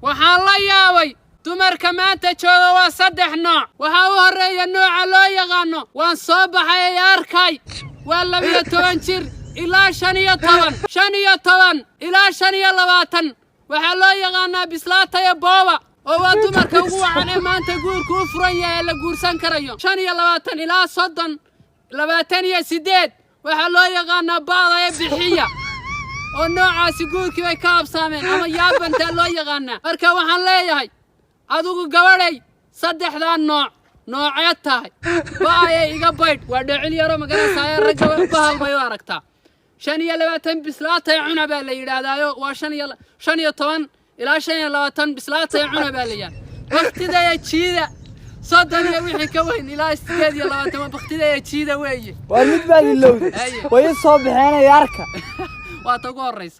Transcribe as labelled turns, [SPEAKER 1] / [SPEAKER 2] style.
[SPEAKER 1] waxaan la yaabay dumarka maanta jooga waa 3 nooc waxa u horeeya nooca loo yaqaano waan soo baxay arkay waa 12 jir ilaa 15 ilaa 25 waxa loo yaqaanaa bislaata iyo booba oo waa dumarka ugu wacan ee maanta guurku u furan yahay la guursan karayo 25 ilaa 30 28 waxa loo yaqaanaa baada ee bixiya oo noocaasi guurkii way ka absaameen ama yaabanta loo yaqaanaa marka waxaan leeyahay adigu gabadhay 3 nooceed tahay baay iga bayd waa dhacil yaro magalaysaa ragga bahal bay u aragtaa 25 bislaata cuna baa la yiraahdaa waa 15 ilaa 25 bislaata cuna baa la yiraahdaa waqtiga jiida صدق يا وحي كوين إلى استجاد يلا تما بختي يا تشيدا ويجي
[SPEAKER 2] والمدبر اللون ويصوب هنا ياركا
[SPEAKER 1] واتقول الرئيس